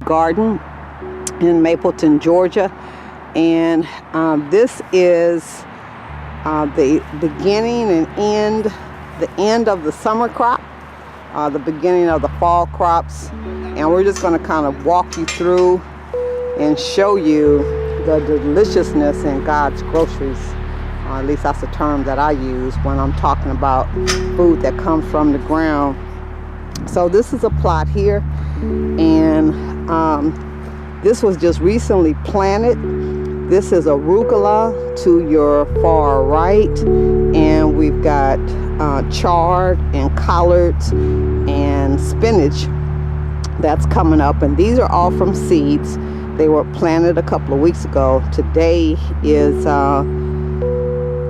garden in Mableton, Georgia. And this is the beginning and end of the summer crop, the beginning of the fall crops. And we're just going to kind of walk you through and show you the deliciousness in God's groceries. At least that's the term that I use when I'm talking about food that comes from the ground. So this is a plot here, and this was just recently planted. This is arugula to your far right, and we've got chard and collards and spinach that's coming up, and these are all from seeds. They were planted a couple of weeks ago. Today is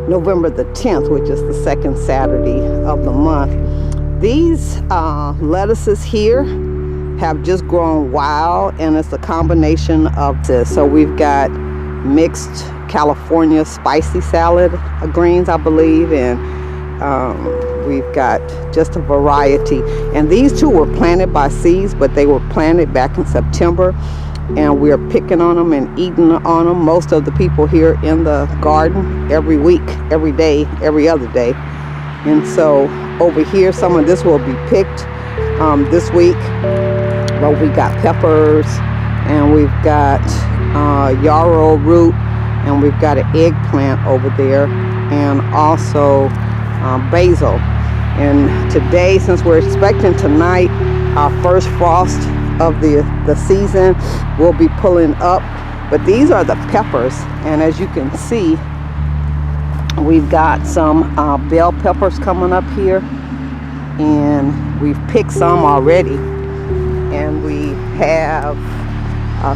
November the 10th, which is the second Saturday of the month. These lettuces here have just grown wild, and it's a combination of this. So we've got mixed California spicy salad greens, I believe, and we've got just a variety. And these two were planted by seeds, but they were planted back in September, and we're picking on them and eating on them. Most of the people here in the garden every week, every day, every other day. And so over here, some of this will be picked this week. But we got peppers, and we've got yarrow root, and we've got an eggplant over there, and also basil. And today, since we're expecting tonight our first frost of the season, we'll be pulling up. But these are the peppers, and as you can see, we've got some bell peppers coming up here, and we've picked some already, and we have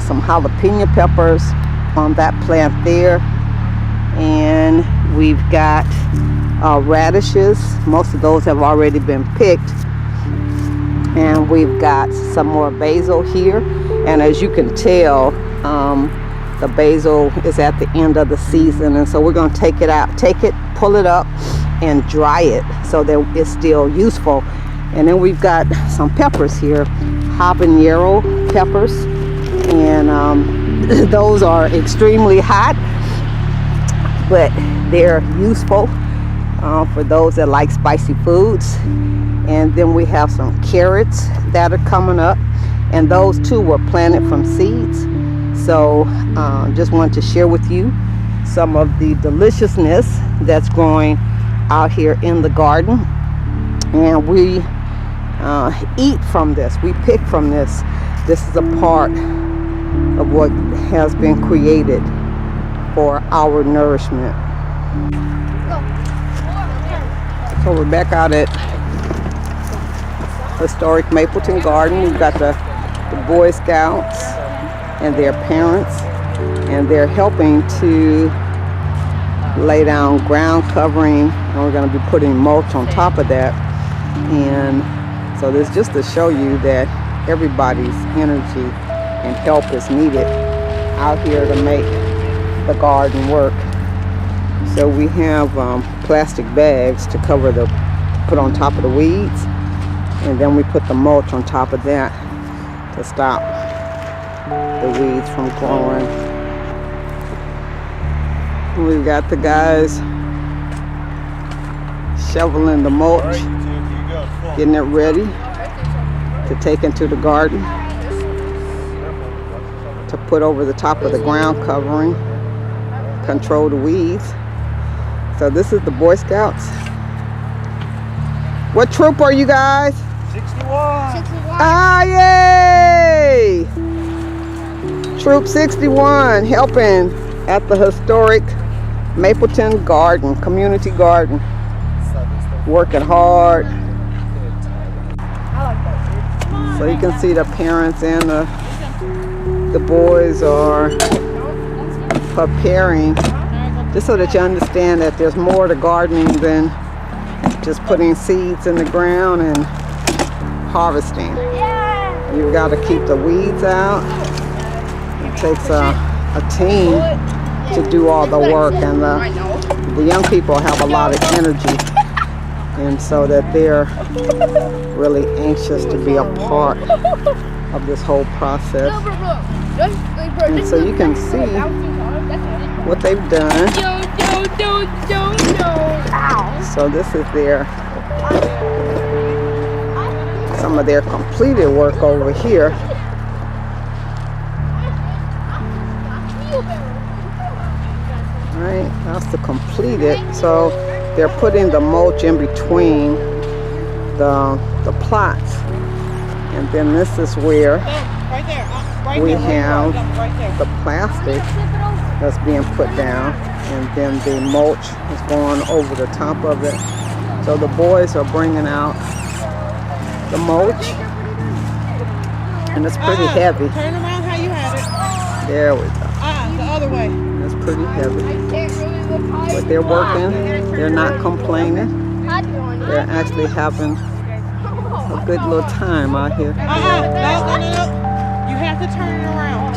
some jalapeno peppers on that plant there, and we've got radishes. Most of those have already been picked, and we've got some more basil here. And as you can tell, the basil is at the end of the season, and so we're going to take it out, pull it up and dry it so that it's still useful. And then we've got some peppers here, habanero peppers, and those are extremely hot, but they're useful for those that like spicy foods. And then we have some carrots that are coming up, and those too were planted from seeds. So just wanted to share with you some of the deliciousness that's growing out here in the garden. And we eat from this, we pick from this. This is a part of what has been created for our nourishment. So we're back out at historic Mableton Garden. We've got the Boy Scouts and their parents, and they're helping to lay down ground covering, and we're going to be putting mulch on top of that. And so this just to show you that everybody's energy and help is needed out here to make the garden work. So we have plastic bags to put on top of the weeds, and then we put the mulch on top of that to stop the weeds from growing. We've got the guys shoveling the mulch, getting it ready to take into the garden to put over the top of the ground covering, control the weeds. So this is the Boy Scouts. What troop are you guys? 61. Ah, yay! Troop 61, helping at the historic Mableton Garden, community garden. Working hard. So you can see the parents and the boys are preparing, just so that you understand that there's more to gardening than just putting seeds in the ground and harvesting. You've got to keep the weeds out. It takes a team to do all the work, and the young people have a lot of energy, and so that they're really anxious to be a part of this whole process. And so you can see what they've done. So this is some of their completed work over here. Right, that's the completed. So they're putting the mulch in between the plots, and then this is where we have the plastic that's being put down, and then the mulch is going over the top of it. So the boys are bringing out the mulch, and it's pretty heavy. Turn around how you had it. There we go. The other way. It's pretty heavy, but they're working. They're not complaining. They're actually having a good little time out here. No. You have to turn it around.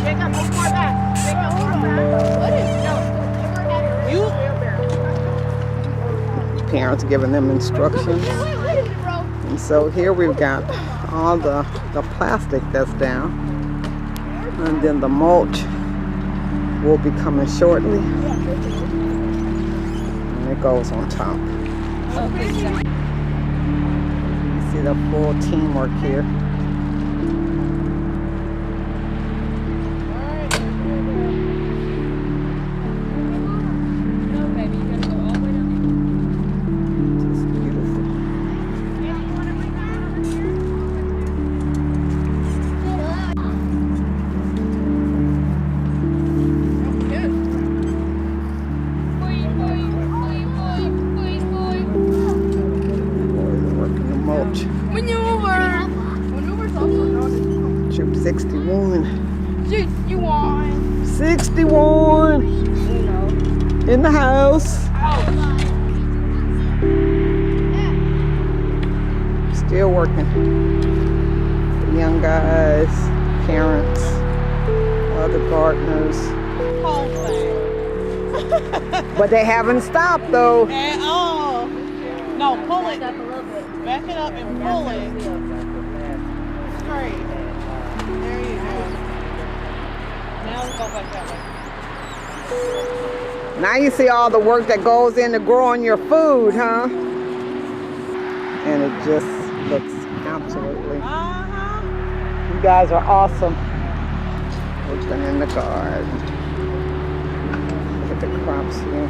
Parents giving them instructions. And so here we've got all the plastic that's down, and then the mulch will be coming shortly, and it goes on top. You see the full teamwork here. Troop 61. 61 in the house. Still working. The young guys, parents, other gardeners. But they haven't stopped though. And no, pull it. Back it up and pull it. Straight. There you go. Now let's go back that way. Now you see all the work that goes into growing your food, huh? And it just looks absolutely. You guys are awesome. Working in the garden. Look at the crops here.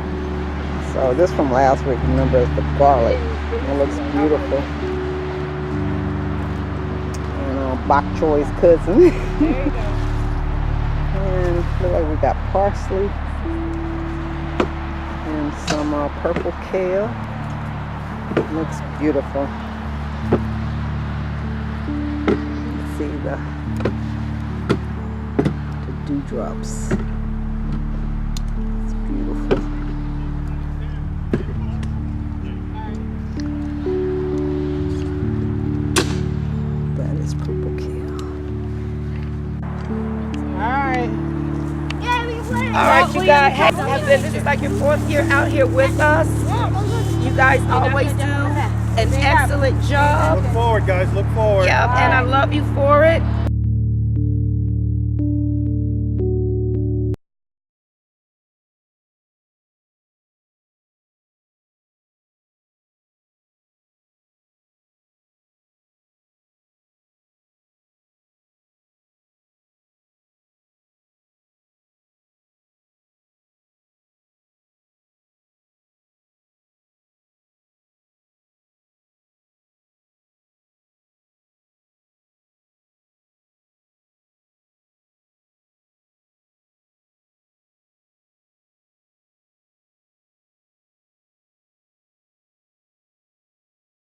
So this from last week, remember, is the garlic. It looks beautiful. And bok choy's cousin. There you go. And look like we got parsley and some purple kale. Looks beautiful. See the dewdrops. It's beautiful. That is purple kale. All right, you guys, this is like your 4th year out here with us. You guys always do an excellent job. Look forward, guys. Look forward. Yep, and I love you for it.